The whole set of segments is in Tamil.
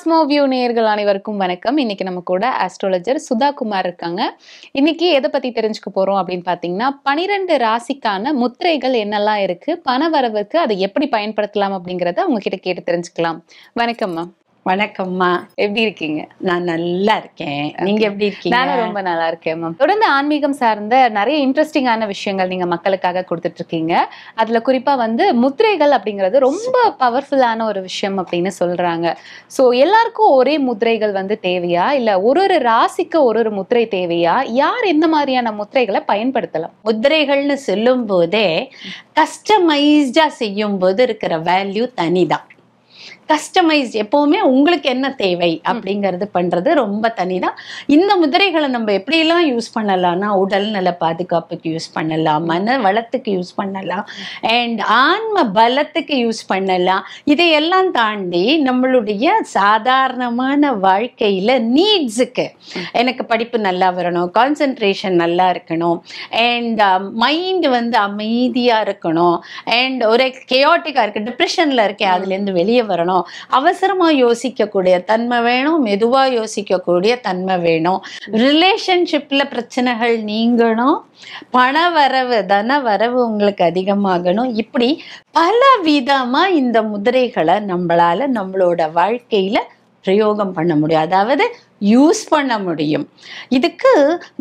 காஸ்மோ வியூ நேயர்கள் அனைவருக்கும் வணக்கம். இன்னைக்கு நம்ம கூட ஆஸ்ட்ராலஜர் சுதா குமார் இருக்காங்க. இன்னைக்கு எதை பத்தி தெரிஞ்சுக்க போறோம் அப்படின்னு பாத்தீங்கன்னா, 12 ராசிக்கான முத்திரைகள் என்னெல்லாம் இருக்கு, பண வரவுக்கு அதை எப்படி பயன்படுத்தலாம் அப்படிங்கறத உங்ககிட்ட கேட்டு தெரிஞ்சுக்கலாம். வணக்கம்மா. வணக்கம்மா, எப்படி இருக்கீங்க? நான் நல்லா இருக்கேன். நீங்க எப்படி இருக்கீங்க? நானும் ரொம்ப நல்லா இருக்கேன் மேம். தொடர்ந்து ஆன்மீகம் சார்ந்த நிறைய இன்ட்ரெஸ்டிங்கான விஷயங்கள் நீங்க மக்களுக்காக கொடுத்துட்டு இருக்கீங்க. அதுல குறிப்பா முத்திரைகள் அப்படிங்கிறது ரொம்ப பவர்ஃபுல்லான ஒரு விஷயம் அப்படின்னு சொல்றாங்க. சோ எல்லாருக்கும் ஒரே முத்திரைகள் தேவையா, இல்ல ஒரு ராசிக்கு ஒரு முத்திரை தேவையா, யார் எந்த மாதிரியான முத்திரைகளை பயன்படுத்தலாம்? முத்திரைகள்னு சொல்லும் போதே கஸ்டமைஸ்டா செய்யும் போது இருக்கிற வேல்யூ தனிதான். கஸ்டமைஸ் எப்பவுமே உங்களுக்கு என்ன தேவை அப்படிங்கிறது பண்றது ரொம்ப தனிதான். இந்த முதிரைகளை நம்ம எப்படியெல்லாம் யூஸ் பண்ணலாம்னா, உடல் நல பாதுகாப்புக்கு யூஸ் பண்ணலாம், மன வளத்துக்கு யூஸ் பண்ணலாம், அண்ட் ஆன்ம பலத்துக்கு யூஸ் பண்ணலாம். இதையெல்லாம் தாண்டி நம்மளுடைய சாதாரணமான வாழ்க்கையில நீட்ஸுக்கு, எனக்கு படிப்பு நல்லா வரணும், கான்சென்ட்ரேஷன் நல்லா இருக்கணும், அண்ட் மைண்ட் அமைதியா இருக்கணும், அண்ட் ஒரு கேயாட்டிக்கா இருக்கு, டிப்ரெஷன்ல இருக்கேன், அதுல இருந்து வெளியே வரணும், அவசரமா யோசிக்கக்கூடிய தன்மை வேணும், மெதுவா யோசிக்கக்கூடிய தன்மை வேணும், ரிலேஷன்ஷிப்ல பிரச்சனைகள் நீங்கணும், பண வரவு தன வரவு உங்களுக்கு அதிகமாகணும். இப்படி பல விதமா இந்த முதிரைகளை நம்மளால நம்மளோட வாழ்க்கையில பிரயோகம் பண்ண முடியும், அதாவது யூஸ் பண்ண முடியும். இதுக்கு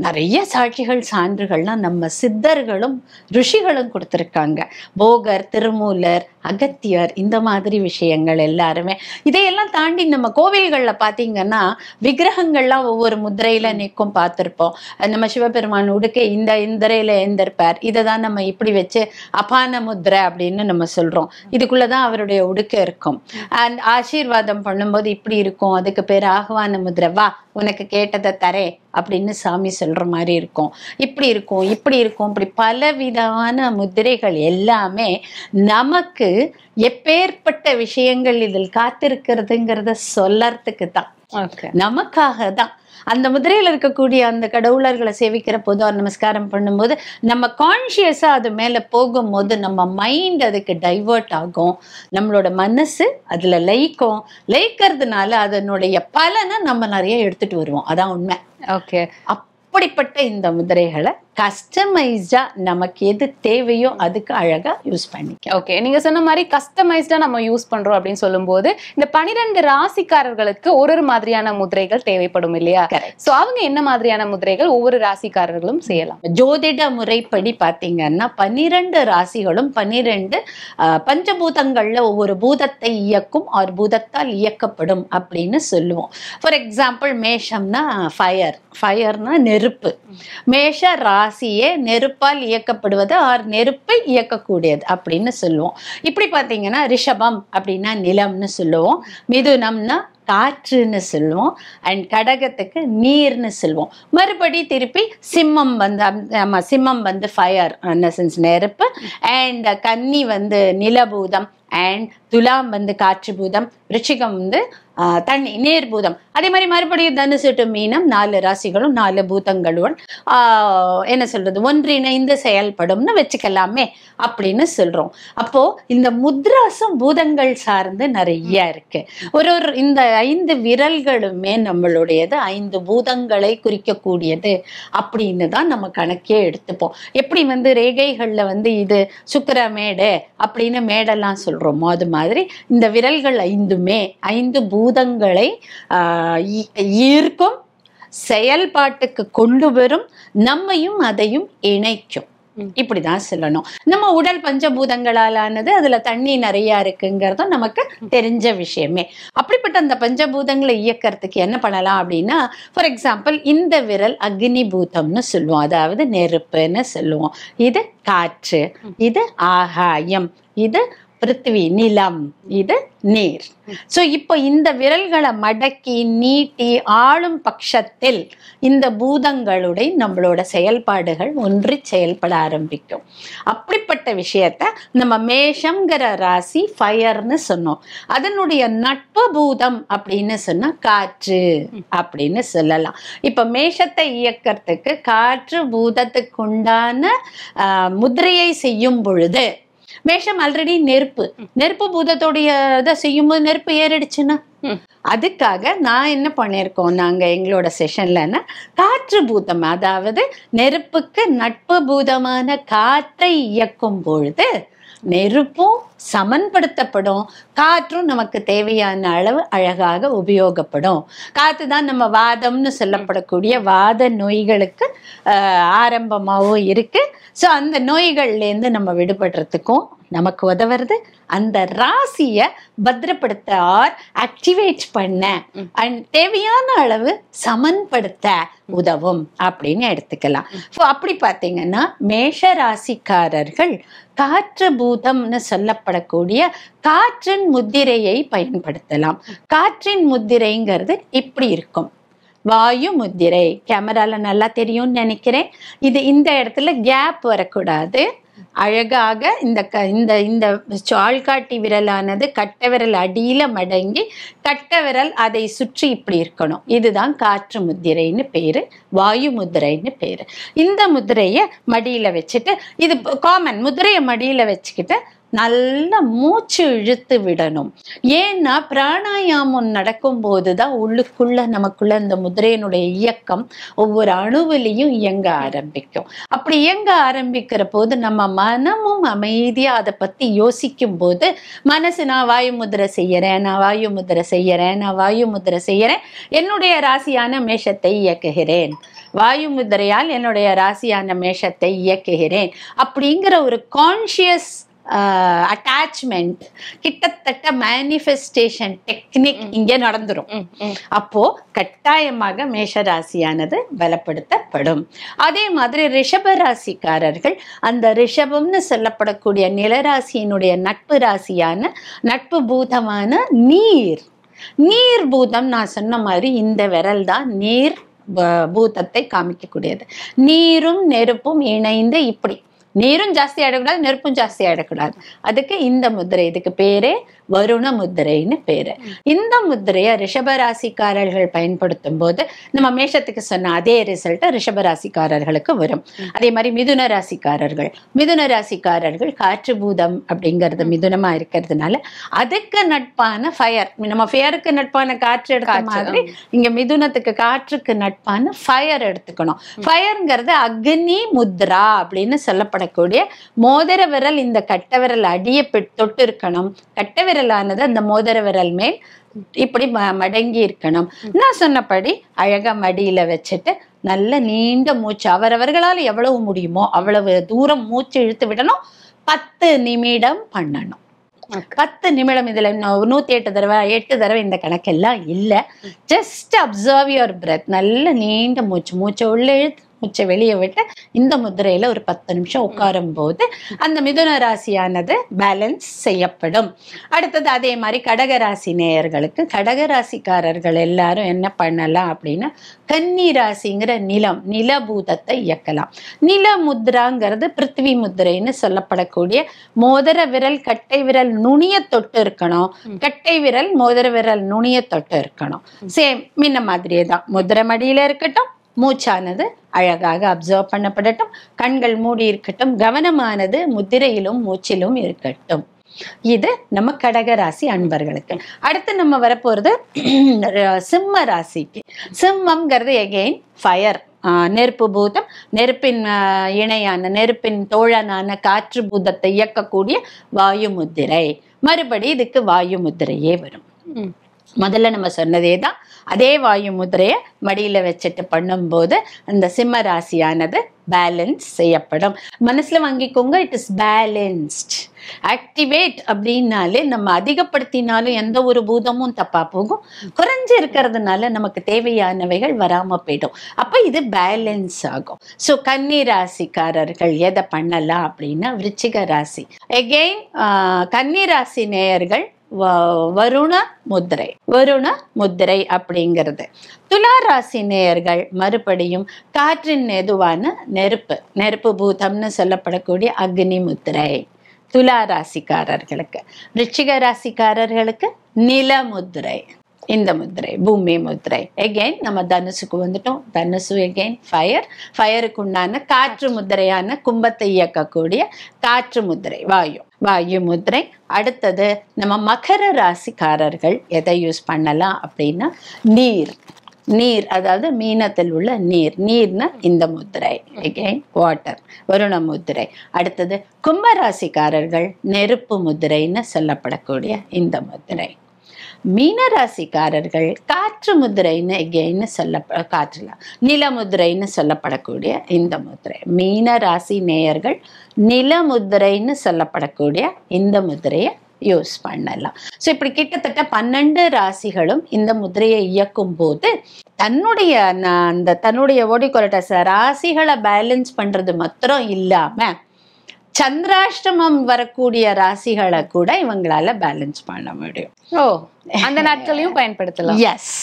நிறைய சாட்சிகள் சான்றுகள்லாம் நம்ம சித்தர்களும் ரிஷிகளும் கொடுத்துருக்காங்க. போகர், திருமூலர், அகத்தியர், இந்த மாதிரி விஷயங்கள் எல்லாருமே. இதையெல்லாம் தாண்டி நம்ம கோவில்களில் பார்த்தீங்கன்னா விக்கிரகங்கள்லாம் ஒவ்வொரு முத்திரையில நிற்கும், பார்த்துருப்போம். நம்ம சிவபெருமான் உடுக்கை இந்த இந்திரையில எழுந்திருப்பார், இதை தான் நம்ம இப்படி வச்சு அபான முத்திரை அப்படின்னு நம்ம சொல்றோம். இதுக்குள்ளதான் அவருடைய உடுக்கை இருக்கும். அண்ட் ஆசீர்வாதம் பண்ணும்போது இப்படி இருக்கும், அதுக்கு பேர் ஆஹ்வான முத்திரை, வா உனக்கு கேட்டதை தரே அப்படின்னு சாமி சொல்ற மாதிரி இருக்கும். இப்படி இருக்கும், இப்படி இருக்கும், இப்படி பலவிதமான முத்திரைகள் எல்லாமே நமக்கு எப்பேற்பட்ட விஷயங்கள் இதில் காத்திருக்கிறதுங்கிறத சொல்லறதுக்கு தான், நமக்காக தான். அந்த முதிரையில் இருக்கக்கூடிய அந்த கடவுளர்களை சேவிக்கிற போது, நமஸ்காரம் பண்ணும்போது நம்ம கான்சியஸா அது மேல போகும்போது நம்ம மைண்ட் அதுக்கு டைவர்ட் ஆகும், நம்மளோட மனசு அதுல லயிக்கிறதுனால அதனுடைய பலனை நம்ம நிறைய எடுத்துட்டு வருவோம். அதான் உண்மை. ஓகே. அப்படிப்பட்ட இந்த முதிரைகளை கஸ்டமைஸ்டா நமக்கு எது தேவையோ அதுக்கு அழகா யூஸ் பண்ணிக்க. ஓகே, நீங்க சொன்ன மாதிரி கஸ்டமைஸ்டா நம்ம யூஸ் பண்றோம் அப்படின்னு சொல்லும் போது, இந்த 12 ராசிக்காரர்களுக்கு ஒரு மாதிரியான முதிரைகள் தேவைப்படும் இல்லையா? சோ அவங்க என்ன மாதிரியான முதிரைகள் ஒவ்வொரு ராசிக்காரர்களும் செய்யலாம்? ஜோதிட முறைப்படி பாத்தீங்கன்னா 12 ராசிகளும் 12 பஞ்சபூதங்கள்ல ஒவ்வொரு பூதத்தை இயக்கும், ஒரு பூதத்தால் இயக்கப்படும் அப்படின்னு சொல்லுவோம். ஃபார் எக்ஸாம்பிள், மேஷம்னா ஃபயர்னா நெருப்பு. மேஷ ராசியே நெருப்பால் இயக்கப்படுவது, ஆர் நெருப்பை இயக்கக்கூடியது அப்படின்னு சொல்லுவோம். இப்படி பார்த்தீங்கன்னா ரிஷபம் அப்படின்னா நிலம்னு சொல்லுவோம், மிதுனம்னா காற்றுன்னு சொல்லுவோம், அண்ட் கடகத்துக்கு நீர்னு சொல்லுவோம். மறுபடி திருப்பி சிம்மம் சிம்மம் ஃபயர் நெருப்பு, அண்ட் கன்னி நிலபூதம், அண்ட் துலாம் காற்று பூதம், ரிச்சிகம் தண்ணி நீர் பூதம். அதே மாதிரி மறுபடியும் தனுசு டு மீனம் 4 ராசிகளும் 4 பூதங்களுடன் என்ன சொல்றது ஒன்றிணைந்து செயல்படும்னு வச்சுக்கலாமே அப்படின்னு சொல்றோம். அப்போ இந்த முத்ராசும் பூதங்கள் சார்ந்து நிறைய இருக்கு. ஒரு இந்த 5 விரல்களுமே நம்மளுடையது 5 பூதங்களை குறிக்கக்கூடியது அப்படின்னு தான் நம்ம கணக்கே எடுத்துப்போம். எப்படி ரேகைகள்ல இது சுக்கிர மேடு அப்படின்னு மேடெல்லாம் சொல்றோமோ, அது மாதிரி இந்த விரல்கள் 5மே 5 பூதங்களை ஈர்க்கும், செயல்பாட்டுக்கு கொண்டு வரும், நம்மையும் அதையும் இணைக்கும். இப்படிதான் சொல்லணும். நம்ம உடல் பஞ்சபூதங்களாலானது, அதுல தண்ணி நிறைய இருக்குங்கிறதும் நமக்கு தெரிஞ்ச விஷயமே. அப்படிப்பட்ட அந்த பஞ்சபூதங்களை இயக்கிறதுக்கு என்ன பண்ணலாம் அப்படின்னா, ஃபார் எக்ஸாம்பிள் இந்த விரல் அக்னி பூதம்னு சொல்லுவோம், அதாவது நெருப்புன்னு சொல்லுவோம். இது காற்று, இது ஆகாயம், இது பிருத்திவி நிலம், இது நீர். சோ இப்போ இந்த விரல்களை மடக்கி நீட்டி ஆளும் பட்சத்தில் இந்த பூதங்களுடைய நம்மளோட செயல்பாடுகள் ஒன்றி செயல்பட ஆரம்பிக்கும். அப்படிப்பட்ட விஷயத்த நம்ம மேஷம்ங்கிற ராசி ஃபயர்னு சொன்னோம், அதனுடைய நட்பு பூதம் அப்படின்னு சொன்னா காற்று அப்படின்னு சொல்லலாம். இப்ப மேஷத்தை இயக்கிறதுக்கு காற்று பூதத்துக்கு உண்டான முதிரையை செய்யும் பொழுது மேஷம் ஆல்ரெடி நெருப்பு, நெருப்பு பூதத்தோடைய இதை செய்யும்போது நெருப்பு ஏறிடுச்சுன்னா அதுக்காக நான் என்ன பண்ணியிருக்கோம் நாங்க எங்களோட செஷன்லன்னா காற்று பூதம், அதாவது நெருப்புக்கு நட்பு பூதமான காற்றை இயக்கும் பொழுது நெருப்பும் சமன்படுத்தப்படும், காற்றும் நமக்கு தேவையான அளவு அழகாக உபயோகப்படும். காற்று தான் நம்ம வாதம்னு சொல்லப்படக்கூடிய வாத நோய்களுக்கு ஆரம்பமாகவும் இருக்கு. ஸோ அந்த நோய்கள்லேருந்து நம்ம விடுபடுறதுக்கும் நமக்கு உதவுறது அந்த ராசியை பத்திரப்படுத்த ஆர் ஆக்டிவேட் பண்ண அண்ட் தேவையான அளவு சமன்படுத்த உதவும் அப்படின்னு எடுத்துக்கலாம். ஸோ அப்படி பார்த்தீங்கன்னா மேஷ ராசிக்காரர்கள் காற்று பூதம்னு சொல்லப்படக்கூடிய காற்றின் முத்திரையை பயன்படுத்தலாம். காற்றின் முத்திரைங்கிறது இப்படி இருக்கும். வாயு முத்திரை கேமரால நல்லா தெரியும்னு நினைக்கிறேன். இந்த இடத்துல கேப் வரக்கூடாது. அழகாக இந்த இந்த ஆள்காட்டி விரலானது கட்டை விரல் அடியில மடங்கி கட்டை விரல் அதை சுற்றி இப்படி இருக்கணும். இதுதான் காற்று முத்திரைன்னு பேரு, வாயு முத்திரைன்னு பேரு. இந்த முத்திரையை மடியில வச்சுட்டு, இது காமன் முத்திரையை மடியில வச்சுக்கிட்டு நல்ல மூச்சு இழுத்து விடணும். ஏன்னா பிராணாயாமம் நடக்கும் போதுதான் உள்ளுக்குள்ள நமக்குள்ள இந்த முதிரையினுடைய இயக்கம் ஒவ்வொரு அணுவிலையும் இயங்க ஆரம்பிக்கும். அப்படி இயங்க ஆரம்பிக்கிற போது நம்ம மனமும் அமைதியா அதை பத்தி யோசிக்கும் போது மனசு நான் வாயு முதிரை செய்யறேன், நான் வாயு முதிரை செய்யறேன், நான் வாயு முதிரை செய்யறேன், என்னுடைய ராசியான மேஷத்தை இயக்குகிறேன், வாயு முதிரையால் என்னுடைய ராசியான மேஷத்தை இயக்குகிறேன் அப்படிங்கிற ஒரு கான்ஷியஸ் அட்டாச்மெண்ட், கிட்டத்தட்ட மேனிஃபெஸ்டேஷன் டெக்னிக் இங்கே நடந்துரும். அப்போ கட்டாயமாக மேஷராசியானது பலப்படுத்தப்படும். அதே மாதிரி ரிஷப ராசிக்காரர்கள் அந்த ரிஷபம்னு சொல்லப்படக்கூடிய நிலராசியினுடைய நட்பு ராசியான நட்பு பூதமான நீர் பூதம், நான் சொன்ன மாதிரி இந்த விரல் தான் நீர் பூதத்தை காமிக்கக்கூடியது. நீரும் நெருப்பும் இணைந்து இப்படி, நீரும் ஜாஸ்தி ஆயிடக்கூடாது, நெருப்பும் ஜாஸ்தி ஆயிடக்கூடாது. அதுக்கு இந்த முத்திரை, இதுக்கு பேரே வருண முத்திரைன்னு பேரு. இந்த முத்திரையை ரிஷபராசிக்காரர்கள் பயன்படுத்தும் போது நம்ம மேஷத்துக்கு சொன்ன அதே ரிசல்ட் ரிஷபராசிக்காரர்களுக்கு வரும். அதே மாதிரி மிதுன ராசிக்காரர்கள் காற்று பூதம் அப்படிங்கிறது மிதுனமா இருக்கிறதுனால அதுக்கு நட்பான ஃபயர், நம்ம ஃபயருக்கு நட்பான காற்று எடுத்த மாதிரி இங்க மிதுனத்துக்கு காற்றுக்கு நட்பான ஃபயர் எடுத்துக்கணும். ஃபயர்ங்கிறது அக்னி முத்ரா அப்படின்னு சொல்லப்படக்கூடிய மோதிர விரல் இந்த கட்டை விரல் அடியை தொட்டு இருக்கணும். கட்டை விரலானது அந்த மோதிர விரல் மேல் இப்படி மடங்கி இருக்கணும். நான் சொன்னபடி அழகா மடியில வச்சுட்டு நல்ல நீண்ட மூச்சு, அவரவர்களால் எவ்வளவு முடியுமோ அவ்வளவு தூரம் மூச்சு இழுத்து விடணும். 10 நிமிடம் பண்ணணும். 10 நிமிடம். இதுல 108 தடவை 8 தடவை இந்த கணக்கெல்லாம் இல்லை. Just observe your breadth. நல்ல நீண்ட மூச்சை உள்ள இழுத்து மூச்சை வெளியே விட்டு இந்த முத்திரையில ஒரு 10 நிமிஷம் உட்காரும் போது அந்த மிதுன ராசியானது பேலன்ஸ் செய்யப்படும். அடுத்தது அதே மாதிரி கடகராசி நேயர்களுக்கு, கடகராசிக்காரர்கள் எல்லாரும் என்ன பண்ணலாம் அப்படின்னா கன்னி ராசிங்கிற நிலபூதத்தை இயக்கலாம். நில முத்ராங்கிறது பிருத்திவி முத்திரைன்னு சொல்லப்படக்கூடிய மோதிர விரல் கட்டை விரல் நுனிய தொட்டு இருக்கணும், கட்டை விரல் மோதிர விரல் நுனிய தொட்டு இருக்கணும். சேம் முன்ன மாதிரியே தான். முதிரை மடியில இருக்கட்டும், மூச்சானது அழகாக அப்சர்வ் பண்ணப்படட்டும், கண்கள் மூடி இருக்கட்டும், கவனமானது முத்திரையிலும் மூச்சிலும் இருக்கட்டும். இது நம்ம கடகராசி அன்பர்களுக்கு. அடுத்து நம்ம வரப்போறது சிம்ம ராசிக்கு. சிம்மம்ங்கிறது எகெயின் ஃபயர், நெருப்பு பூதம், நெருப்பின் இணையான நெருப்பின் தோழனான காற்று பூதத்தை இயக்கக்கூடிய வாயு முத்திரை. மறுபடி இதுக்கு வாயு முத்திரையே வரும். முதல்ல நம்ம சொன்னதே தான், அதே வாயு முத்திரையை மடியில வச்சுட்டு பண்ணும்போது அந்த சிம்ம ராசியானது பேலன்ஸ் செய்யப்படும். மனசுல வாங்கிக்கோங்க, இட் இஸ் பேலன்ஸ்ட். ஆக்டிவேட் அப்படின்னாலே நம்ம அதிகப்படுத்தினாலும் எந்த ஒரு பூதமும் தப்பா போகும், குறைஞ்சு இருக்கிறதுனால நமக்கு தேவையானவைகள் வராம போயிடும். அப்ப இது பேலன்ஸ் ஆகும். ஸோ கன்னி ராசிக்காரர்கள் எதை பண்ணலாம் அப்படின்னா விருச்சிக ராசி. எகெயின் கன்னி ராசி நேயர்கள் வருண முத்திரை அப்படிங்கிறது. துலா ராசி நேயர்கள் மறுபடியும் காற்றின் எதுவான நெருப்பு பூதம்னு சொல்லப்படக்கூடிய அக்னி முத்திரை துலா ராசிக்காரர்களுக்கு. விருச்சிக ராசிக்காரர்களுக்கு நில முத்திரை, இந்த முத்திரை பூமி முத்திரை. எகெயின் நம்ம தனுசுக்கு வந்துட்டோம். தனுசு எகெயின் ஃபயருக்கு உண்டான காற்று முத்திரையான கும்பத்தை இயக்கக்கூடிய காற்று முத்திரை வாயு முத்திரை. அடுத்தது நம்ம மகர ராசிக்காரர்கள் எதை யூஸ் பண்ணலாம் அப்படின்னா நீர். நீர் அதாவது மீனத்தில் உள்ள நீர். நீர்னா இந்த முத்திரை, அகைன் வாட்டர், வருண முத்திரை. அடுத்தது கும்பராசிக்காரர்கள் நெருப்பு முத்திரைன்னு சொல்லப்படக்கூடிய இந்த முத்திரை. மீனராசிக்காரர்கள் காற்று முத்திரைன்னு எகைன்னு காற்றுல நிலமுத்திரைன்னு சொல்லப்படக்கூடிய இந்த முத்திரை. மீன ராசி நேயர்கள் நிலமுத்திரைன்னு சொல்லப்படக்கூடிய இந்த முத்திரையை யூஸ் பண்ணலாம். ஸோ இப்படி கிட்டத்தட்ட 12 ராசிகளும் இந்த முத்திரையை இயக்கும் போது தன்னுடைய ஓடிக்கொள்ளட்ட ராசிகளை பேலன்ஸ் பண்றது மாத்திரம் இல்லாம சந்திராஷ்டமம் வரக்கூடிய ராசிகளை கூட இவங்களால பேலன்ஸ் பண்ண முடியும். அந்த நாட்களையும் பயன்படுத்தலாம். எஸ்,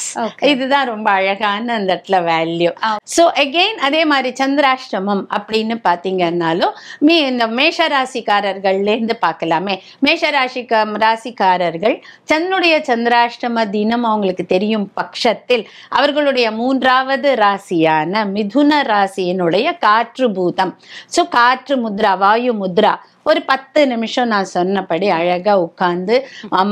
இதுதான் ரொம்ப அழகான அந்த இடத்துல வேல்யூ. ஸோ அகெயின் அதே மாதிரி சந்திராஷ்டமம் அப்படின்னு பாத்தீங்கன்னாலும் இந்த மேஷ ராசிக்காரர்கள்ல இருந்து பார்க்கலாமே. மேஷ ராசிக்காரர்கள் தன்னுடைய சந்திராஷ்டம தினம் அவங்களுக்கு தெரியும் பட்சத்தில் அவர்களுடைய 3வது ராசியான மிதுன ராசியினுடைய காற்று பூதம். ஸோ காற்று முத்ரா, வாயு முத்ரா ஒரு 10 நிமிஷம் நான் சொன்னபடி அழகா உட்கார்ந்து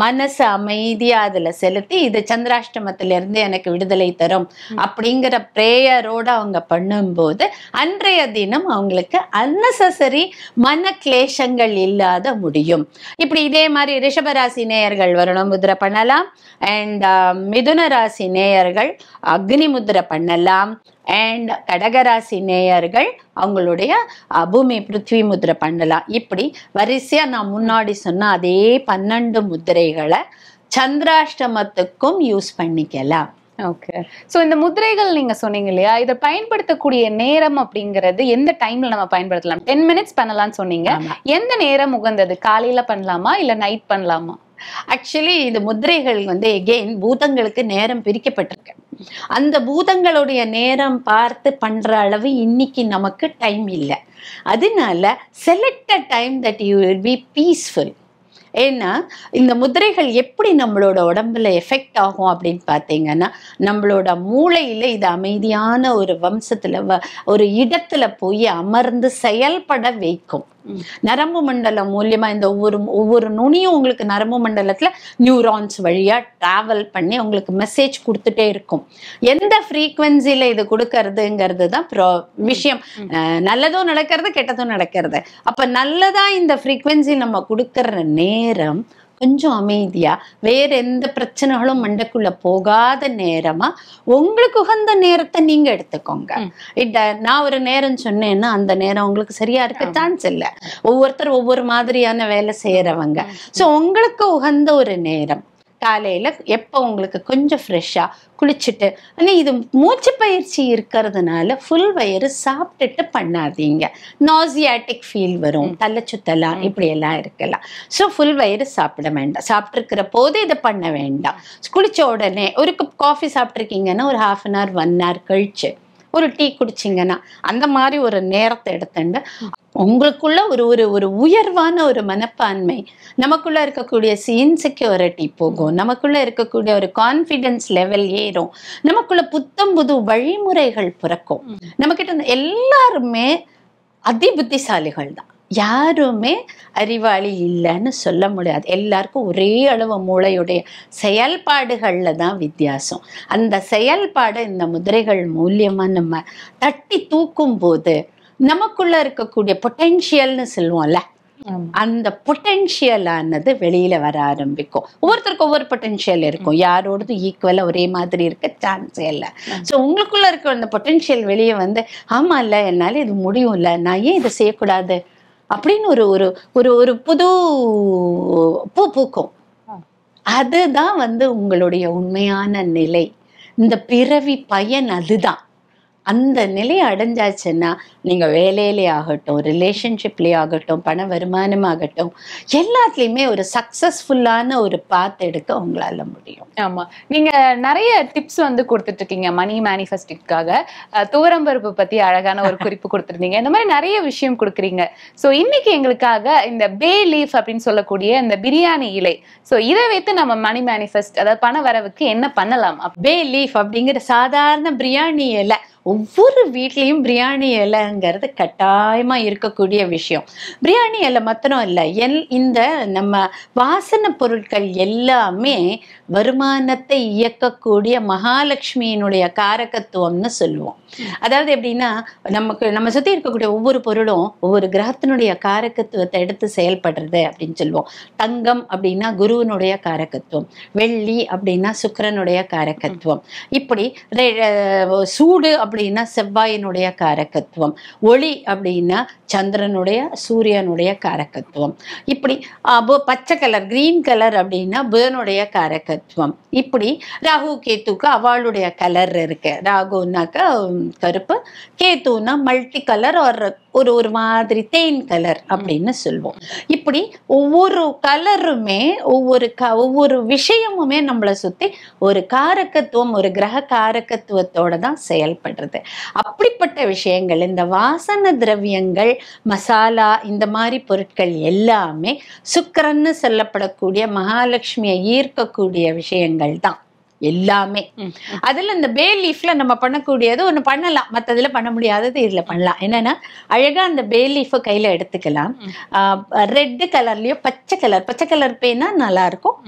மனசு அமைதியா அதுல செலுத்தி இது சந்திராஷ்டமத்தில இருந்து எனக்கு விடுதலை தரும் அப்படிங்கிற பிரேயரோட அவங்க பண்ணும்போது அன்றைய தினம் அவங்களுக்கு அன்னெசரி மன கிளேஷங்கள் இல்லாத முடியும். இப்படி இதே மாதிரி ரிஷபராசி நேயர்கள் வருண முத்ரை பண்ணலாம். அண்ட் மிதுன ராசி நேயர்கள் அக்னி முத்ரை பண்ணலாம். அண்ட் கடகராசி நேயர்கள் அவங்களுடைய பூமி பிருத்வி முத்ரை பண்ணலாம். இப்படி வரிசையா நான் முன்னாடி சொன்ன அதே 12 முத்திரைகளை சந்திராஷ்டமத்துக்கும் யூஸ் பண்ணிக்கலாம். ஓகே. ஸோ இந்த முத்திரைகள் நீங்க சொன்னீங்க இல்லையா, இதை பயன்படுத்தக்கூடிய நேரம் அப்படிங்கிறது எந்த டைம்ல நம்ம பயன்படுத்தலாம்? 10 மினிட்ஸ் பண்ணலாம்னு சொன்னீங்க. எந்த நேரம் உகந்தது? காலையில பண்ணலாமா இல்ல நைட் பண்ணலாமா? ஆக்சுவலி இந்த முத்திரைகள் எகெயின் பூதங்களுக்கு நேரம் பிரிக்கப்பட்டிருக்கு. அந்த பூதங்களுடைய நேரம் பார்த்து பண்ற அளவு இன்னைக்கு நமக்கு டைம் இல்லை. அதனால select a time that you will be peaceful. ஏன்னா இந்த முத்திரைகள் எப்படி நம்மளோட உடம்புல எஃபெக்ட் ஆகும் அப்படின்னு பார்த்தீங்கன்னா நம்மளோட மூளையில இது அமைதியான ஒரு வம்சத்துல ஒரு இடத்துல போய் அமர்ந்து செயல்பட வைக்கும். நரம்பு மண்டலம் மூலியமா இந்த ஒவ்வொரு நுனியும் உங்களுக்கு நரம்பு மண்டலத்துல நியூரான்ஸ் வழியா டிராவல் பண்ணி உங்களுக்கு மெசேஜ் கொடுத்துட்டே இருக்கும். எந்த ஃப்ரீக்வன்சில இது கொடுக்கறதுங்கிறது தான் விஷயம். நல்லதும் நடக்கிறது, கெட்டதும் நடக்கிறது. அப்ப நல்லதா இந்த ஃப்ரீக்வன்சி நம்ம கொடுக்கற நேரம் கொஞ்சம் அமைதியா வேற எந்த பிரச்சனைகளும் மண்டைக்குள்ள போகாத நேரமா உங்களுக்கு உகந்த நேரத்தை நீங்க எடுத்துக்கோங்க. நான் ஒரு நேரம் சொன்னேன்னா அந்த நேரம் உங்களுக்கு சரியா இருக்க சான்ஸ் இல்லை. ஒவ்வொருத்தர் ஒவ்வொரு மாதிரியான வேலை செய்யறவங்க. ஸோ உங்களுக்கு உகந்த ஒரு நேரம் காலையில எப்போ உங்களுக்கு கொஞ்சம் ஃப்ரெஷ்ஷா குளிச்சுட்டு, ஆனால் இது மூச்சு பயிற்சி இருக்கிறதுனால ஃபுல் வயிறு சாப்பிட்டுட்டு பண்ணாதீங்க. நாசியாட்டிக் ஃபீல் வரும், தலை சுத்தலாம், இப்படி எல்லாம் இருக்கலாம். ஸோ ஃபுல் வயிறு சாப்பிட வேண்டாம். சாப்பிட்ருக்கிற போது இதை பண்ண வேண்டாம். குளிச்ச உடனே ஒரு கப் காஃபி சாப்பிட்ருக்கீங்கன்னா ஒரு 1/2 an hour 1 hour கழிச்சு ஒரு டீ குடிச்சிங்கன்னா அந்த மாதிரி ஒரு நேரத்தை எடுத்துட்டு உங்களுக்குள்ள ஒரு ஒரு ஒரு உயர்வான ஒரு மனப்பான்மை, நமக்குள்ள இருக்கக்கூடிய இன்செக்யூரிட்டி போகும், நமக்குள்ள இருக்கக்கூடிய ஒரு கான்ஃபிடென்ஸ் லெவல் ஏறும், நமக்குள்ள புத்தம் புது வழிமுறைகள் பிறக்கும். நம்மக்கிட்ட எல்லாருமே அதி புத்திசாலிகள் தான். யாருமே அறிவாளி இல்லைன்னு சொல்ல முடியாது. எல்லாருக்கும் ஒரே அளவு மூளையுடைய செயல்பாடுகள்ல தான் வித்தியாசம். அந்த செயல்பாடு இந்த முதிரைகள் மூலியமா நம்ம தட்டி தூக்கும் போது நமக்குள்ள இருக்கக்கூடிய பொட்டென்ஷியல்னு சொல்லுவோம்ல, அந்த பொட்டென்ஷியலானது வெளியில வர ஆரம்பிக்கும். ஒவ்வொருத்தருக்கும் ஒவ்வொரு பொட்டென்ஷியல் இருக்கும். யாரோடது ஈக்குவலா ஒரே மாதிரி இருக்க சான்ஸே இல்லை. ஸோ உங்களுக்குள்ள இருக்க அந்த பொட்டென்ஷியல் வெளியே ஆமா இல்ல என்னால இது முடியும் இல்லை, நான் ஏன் இதை செய்யக்கூடாது அப்படின்னு ஒரு ஒரு ஒரு ஒரு புது பூ பூக்கும். அதுதான் உங்களுடைய உண்மையான நிலை. இந்த பிறவி பயன் அதுதான். அந்த நிலையை அடைஞ்சாச்சுன்னா நீங்க வேலையிலே ஆகட்டும், ரிலேஷன்ஷிப்லேயே ஆகட்டும், பண வருமானமாகட்டும், எல்லாத்துலேயுமே ஒரு சக்சஸ்ஃபுல்லான ஒரு பாத் எடுக்க உங்களால முடியும். ஆமா, நீங்க நிறைய டிப்ஸ் கொடுத்துட்டு இருக்கீங்க மணி மேனிஃபெஸ்டிங்காக. துவரம்பருப்பு பத்தி அழகான ஒரு குறிப்பு கொடுத்துருந்தீங்க. இந்த மாதிரி நிறைய விஷயம் கொடுக்குறீங்க. ஸோ இன்னைக்கு எங்களுக்காக இந்த பே லீஃப் அப்படின்னு சொல்லக்கூடிய இந்த பிரியாணி இலை, ஸோ இதை வைத்து நம்ம மணி மேனிஃபெஸ்ட், அதாவது பண வரவுக்கு என்ன பண்ணலாம்? பே லீஃப் அப்படிங்கிற சாதாரண பிரியாணி இலை ஒவ்வொரு வீட்லேயும் பிரியாணி இலைங்கிறது கட்டாயமாக இருக்கக்கூடிய விஷயம். பிரியாணி இலை மாத்திரம் இல்லை, இந்த நம்ம வாசனை பொருட்கள் எல்லாமே வருமானத்தை இயக்கக்கூடிய மகாலட்சுமியினுடைய காரகத்துவம்னு சொல்லுவோம். அதாவது எப்படின்னா, நம்ம சுற்றி இருக்கக்கூடிய ஒவ்வொரு பொருளும் ஒவ்வொரு கிரகத்தினுடைய காரகத்துவத்தை எடுத்து செயல்படுறது அப்படின்னு சொல்லுவோம். தங்கம் அப்படின்னா குருவினுடைய காரகத்துவம், வெள்ளி அப்படின்னா சுக்கிரனுடைய காரகத்துவம், இப்படி சூடு அப்படின்னா செவ்வாயினுடைய காரகத்துவம், ஒளி அப்படின்னா சந்திரனுடைய சூரியனுடைய காரகத்துவம், இப்படி பச்சை கலர் கிரீன் கலர் அப்படின்னா புதனுடைய காரகத்துவம், இப்படி ராகு கேத்துக்கு அவளுடைய கலர் இருக்கு. ராகுனாக்கா கருப்பு, கேத்துனா மல்டி கலர் ஒரு மாதிரி தேன் கலர் அப்படின்னு சொல்லுவோம். இப்படி ஒவ்வொரு கலருமே ஒவ்வொரு விஷயமுமே நம்மளை சுத்தி ஒரு காரகத்துவம், ஒரு கிரக காரகத்துவத்தோட தான் செயல்படுறது. அப்படிப்பட்ட விஷயங்கள், இந்த வாசன திரவியங்கள், மசாலா, இந்த மாதிரி பொருட்கள் எல்லாமே சுக்கிரன்னு சொல்லப்படக்கூடிய மகாலட்சுமியை ஈர்க்கக்கூடிய விஷயங்கள் தான் எல்லாமே. அதுல இந்த பே லீஃப்ல நம்ம பண்ணக்கூடியது ஒண்ணு பண்ணலாம், மற்றதுல பண்ண முடியாதது இதுல பண்ணலாம். என்னன்னா, அழகா அந்த பே லீஃபை கையில எடுத்துக்கலாம். ரெட் கலர்லயோ பச்சை கலர் பேனா நல்லா இருக்கும்.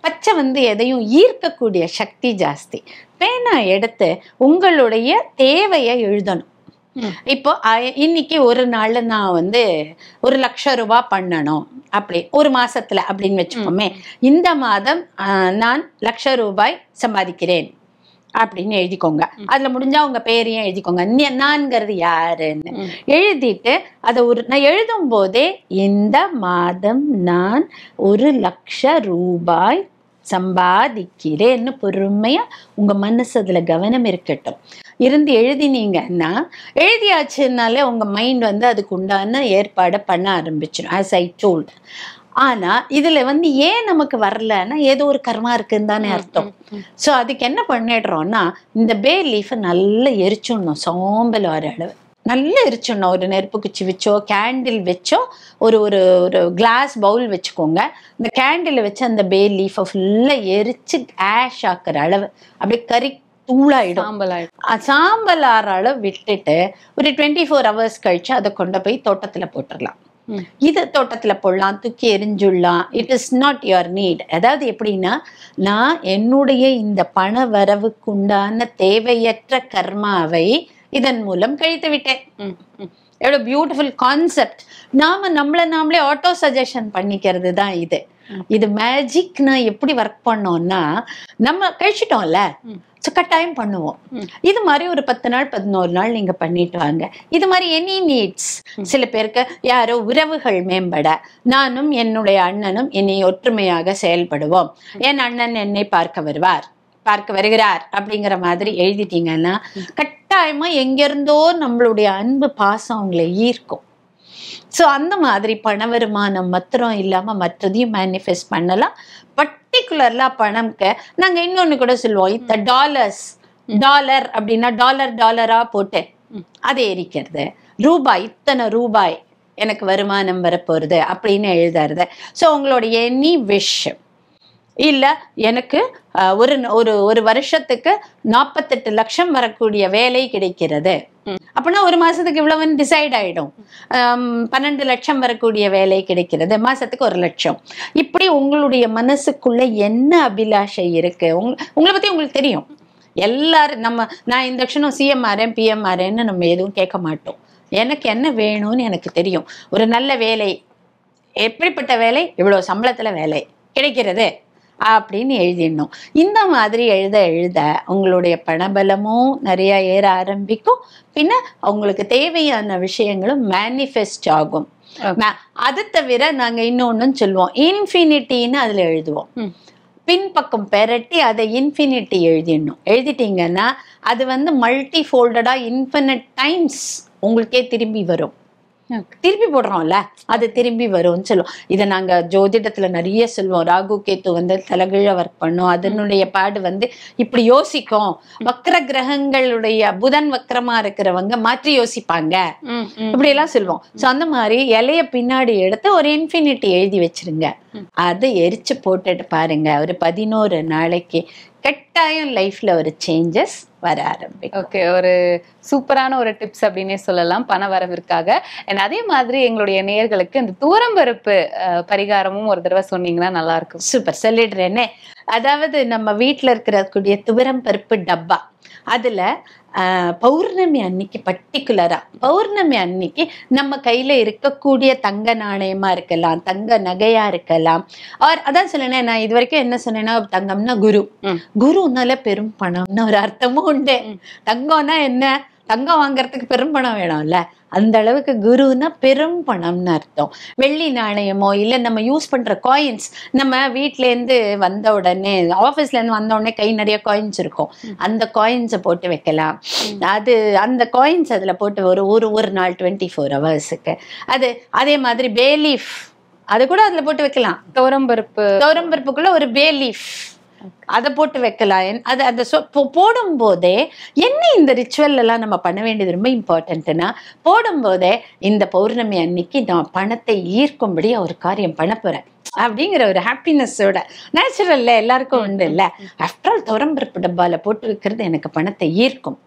பச்சை எதையும் ஈர்க்கக்கூடிய சக்தி ஜாஸ்தி. பேனா எடுத்து உங்களுடைய தேவையை எழுதணும். இப்போ இன்னைக்கு ஒரு நாள்ல நான் 1,00,000 ரூபாய் பண்ணணும் அப்படி ஒரு மாசத்துல அப்படின்னு வச்சுக்கோமே. இந்த மாதம் நான் 1,00,000 ரூபாய் சம்பாதிக்கிறேன் அப்படின்னு எழுதிக்கோங்க. அதுல முடிஞ்சா உங்க பேரையும் எழுதிக்கோங்க, நான்கிறது யாருன்னு எழுதிட்டு அதை நான் எழுதும் போதே இந்த மாதம் நான் 1,00,000 ரூபாய் சம்பாதிக்கிறேன்னு பொறுமையா உங்க மனசு அதுல கவனம் இருக்கட்டும். இருந்து எழுதினீங்கன்னா, எழுதியாச்சுனாலே உங்க மைண்ட் அதுக்கு உண்டான ஏற்பாடை பண்ண ஆரம்பிச்சிடும், as I told. ஆனா இதுல ஏன் நமக்கு வரலன்னா, ஏதோ ஒரு கர்மா இருக்குன்னு தானே அர்த்தம். ஸோ அதுக்கு என்ன பண்ணிடுறோம்னா, இந்த பே லீஃபை நல்லா எரிச்சிடணும், சாம்பல் வர அளவு நல்லா எரிச்சிடணும். ஒரு நெருப்பு குச்சி வச்சோ கேண்டில் வச்சோ ஒரு கிளாஸ் பவுல் வச்சுக்கோங்க. இந்த கேண்டில் வச்சு அந்த பே லீஃபை ஃபுல்லா எரிச்சு ஆஷ் ஆக்குற அளவு அப்படியே கறி தூளாயிடும், சாம்பல் ஆற அளவு விட்டுட்டு ஒரு 24 hours கழிச்சு அதை கொண்டு போய் தோட்டத்துல போட்டுடலாம். இது தோட்டத்துல போடலாம், தூக்கி எரிஞ்சுடலாம். It is not your need. அதாவது எப்படின்னா, நான் என்னுடைய இந்த பண வரவுக்குண்டான தேவையற்ற கர்மாவை இதன் மூலம் கழித்து விட்டேன். எவ்வளவு பியூட்டிஃபுல் கான்செப்ட். நம்மளை நாமளே ஆட்டோ சஜஷன் பண்ணிக்கிறது தான் இது. இது மேஜிக்னா எப்படி ஒர்க் பண்ணோம்னா, நம்ம கழிச்சிட்டோம்ல, கட்டாயம் பண்ணுவோம். இது மாதிரி ஒரு 10 நாள் 11 நாள் நீங்க பண்ணிட்டு வாங்க. இது மாதிரி எனி நீட்ஸ். சில பேருக்கு யாரோ உறவுகள் மேம்பட, நானும் என்னுடைய அண்ணனும் இனி ஒற்றுமையாக செயல்படுவோம், என் அண்ணன் என்னை பார்க்க வருகிறார் அப்படிங்கிற மாதிரி எழுதிட்டீங்கன்னா, கட்டாயமா எங்கிருந்தோ நம்மளுடைய அன்பு பாசம் அவங்களை ஈர்க்கும். ஸோ அந்த மாதிரி பண வருமானம் மாத்திரம் இல்லாம மற்றதையும் மேனிஃபெஸ்ட் பண்ணலாம். பர்டிகுலர்லா பணம்க்கு நாங்க இன்னொன்னு கூட சொல்லுவோம், இந்த டாலர் அப்படின்னா டாலரா போட்டு அதை எரிக்கிறது, ரூபாய் இத்தனை ரூபாய் எனக்கு வருமானம் வரப்போறது அப்படின்னு எழுதுறது. ஸோ உங்களுடைய எனி விஷ், இல்ல எனக்கு ஒரு வருஷத்துக்கு 48 லட்சம் வரக்கூடிய வேலை கிடைக்கிறது அப்படின்னா ஒரு மாசத்துக்கு இவ்வளவுன்னு டிசைட் ஆயிடும். 12 லட்சம் வரக்கூடிய வேலை கிடைக்கிறது, மாசத்துக்கு 1 லட்சம். இப்படி உங்களுடைய மனசுக்குள்ள என்ன அபிலாஷை இருக்கு, உங்களை பத்தி உங்களுக்கு தெரியும். எல்லாரும் நான் இந்த லட்சம் சிஎம் ஆறேன் பிஎம் ஆறேன்னு நம்ம எதுவும் கேட்க மாட்டோம். எனக்கு என்ன வேணும்னு எனக்கு தெரியும். ஒரு நல்ல வேலை, எப்படிப்பட்ட வேலை, இவ்வளவு சம்பளத்துல வேலை கிடைக்கிறது அப்படின்னு எழுதிடணும். இந்த மாதிரி எழுத உங்களுடைய பணபலமும் நிறைய ஏற ஆரம்பிக்கும். பின்ன உங்களுக்கு தேவையான விஷயங்களும் மேனிஃபெஸ்ட் ஆகும். அது தவிர நாங்க இன்னொன்னு சொல்லுவோம், இன்ஃபினிட்டின்னு அதுல எழுதுவோம். பின்பக்கம் பெரட்டி அதை இன்ஃபினிட்டி எழுதிட்டீங்கன்னா அது மல்டி ஃபோல்டடா இன்ஃபினிட் டைம்ஸ் உங்களுக்கே திரும்பி வரும். திருப்பி போடுறோம்ல, அது திரும்பி வரும்னு சொல்லுவோம். இதை நாங்க ஜோதிடத்துல நிறைய சொல்லுவோம். ராகு கேத்து தலைகீழ ஒர்க் பண்ணும், அதனுடைய பாடு இப்படி யோசிக்கும். வக்ர கிரகங்களுடைய புதன் வக்ரமா இருக்கிறவங்க மாற்றி யோசிப்பாங்க, இப்படி எல்லாம் சொல்லுவோம். சோ அந்த மாதிரி இலைய பின்னாடி எடுத்து ஒரு இன்ஃபினிட்டி எழுதி வச்சிருங்க. அதை எரிச்சு போட்டுட்டு பாருங்க, ஒரு 11 நாளைக்கு கட்டாயம் லைஃப்ல ஒரு சேஞ்சஸ் வர ஆரம்பிக்கும். ஓகே, ஒரு சூப்பரான ஒரு டிப்ஸ் அப்படின்னே சொல்லலாம் பண வரவிற்காக. அண்ட் அதே மாதிரி எங்களுடைய நேயர்களுக்கு இந்த துவரம்பருப்பு பரிகாரமும் ஒரு தடவை சொன்னீங்கன்னா நல்லா இருக்கும். சூப்பர், சொல்லிடுறேனே. அதாவது நம்ம வீட்டில் இருக்கிறக்கூடிய துவரம் பருப்பு டப்பா, அதுல பௌர்ணமி அன்னைக்கு பர்டிகுலரா பௌர்ணமி அன்னைக்கு நம்ம கையில இருக்கக்கூடிய தங்க நாணயமா இருக்கலாம், தங்க நகையா இருக்கலாம். அதான் சொன்னேன் நான் இது வரைக்கும் என்ன சொன்னேன்னா, தங்கம்னா குருனால பெரும் பணம்னு ஒரு அர்த்தமும் உண்டு. தங்கம்னா என்ன, தங்கம் வாங்கறதுக்கு பெரும் பணம் வேணும்ல, அந்த அளவுக்கு குருன்னா பெரும் பணம்னு அர்த்தம். வெள்ளி நாணயமோ இல்லை நம்ம யூஸ் பண்ற காயின்ஸ், நம்ம வீட்டிலேருந்து வந்த உடனே ஆஃபீஸ்ல இருந்து வந்த உடனே கை நிறைய காயின்ஸ் இருக்கும், அந்த காயின்ஸை போட்டு வைக்கலாம். அது அந்த காயின்ஸ் அதுல போட்டு ஒரு நாள் 24 ஹவர்ஸுக்கு. அதே மாதிரி பேலீஃப் அது கூட அதுல போட்டு வைக்கலாம். துவரம்பருப்புக்குள்ள ஒரு பேலீஃப் அதை போட்டு வைக்கலாம். அதை போடும் போதே என்ன இந்த ரிச்சுவல் எல்லாம் நம்ம பண்ண வேண்டியது ரொம்ப இம்பார்ட்டன்ட்னா, போடும் போதே இந்த பௌர்ணமி அன்னைக்கு நான் பணத்தை ஈர்க்கும்படி ஒரு காரியம் பண்ண போறேன் அப்படிங்கிற ஒரு ஹாப்பினஸோட, நேச்சுரல்ல எல்லாருக்கும் உண்டு இல்ல, ஆஃப்டர் ஆல் துவரம்பருப்பு டப்பால போட்டு வைக்கிறது எனக்கு பணத்தை ஈர்க்கும்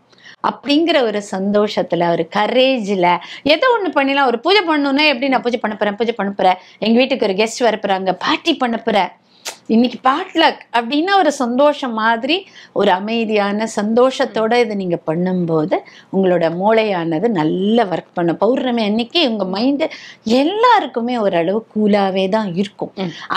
அப்படிங்கிற ஒரு சந்தோஷத்துல, ஒரு கரேஜ்ல ஏதோ ஒண்ணு பண்ணிடலாம். ஒரு பூஜை பண்ணணும்னா எப்படி, நான் பூஜை பண்ண போறேன், எங்க வீட்டுக்கு ஒரு கெஸ்ட் வரப்போறாங்க, பார்ட்டி பண்ண போறேன், இன்னைக்கு பாட்லக் அப்படின்னா ஒரு சந்தோஷம் மாதிரி, ஒரு அமைதியான சந்தோஷத்தோட இதை நீங்க பண்ணும்போது உங்களோட மூளையானது நல்ல ஒர்க் பண்ணும். பௌர்ணமி அன்னைக்கு உங்க மைண்டு எல்லாருக்குமே ஓரளவு கூலாவே தான் இருக்கும்.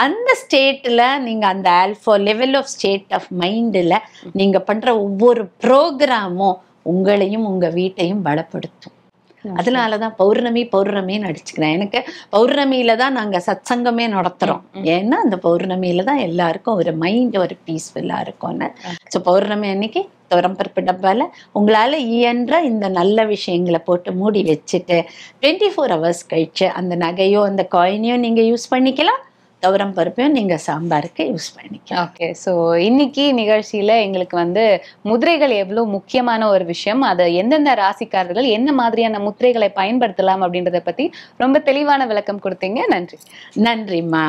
அந்த ஸ்டேட்ல நீங்க அந்த alpha level of state of மைண்ட்ல நீங்க பண்ற ஒவ்வொரு ப்ரோக்ராமும் உங்களையும் உங்க வீட்டையும் பலப்படுத்தும். அதனாலதான் பௌர்ணமின்னு அடிச்சுக்கிறேன். எனக்கு பௌர்ணமியில தான் நாங்க சத்சங்கமே நடத்துறோம். ஏன்னா அந்த பௌர்ணமியில தான் எல்லாருக்கும் ஒரு மைண்ட் ஒரு பீஸ்ஃபுல்லா இருக்கும்னு. ஸோ பௌர்ணமி அன்னைக்கு துவரம்பருப்பு டப்பால உங்களால இயன்ற இந்த நல்ல விஷயங்களை போட்டு மூடி வச்சுட்டு 24 ஹவர்ஸ் கழிச்சு அந்த நகையோ அந்த காயினையோ நீங்க யூஸ் பண்ணிக்கலாம், துவரம் பருப்பையும் நீங்க சாம்பாருக்கு யூஸ் பண்ணிக்கலாம். ஓகே, ஸோ இன்னைக்கு நிகழ்ச்சியில எங்களுக்கு வந்து முத்திரைகள் எவ்வளவு முக்கியமான ஒரு விஷயம், அதை எந்தெந்த ராசிக்காரர்கள் என்ன மாதிரியான முத்திரைகளை பயன்படுத்தலாம் அப்படின்றத பத்தி ரொம்ப தெளிவான விளக்கம் கொடுத்தீங்க. நன்றி. நன்றிம்மா.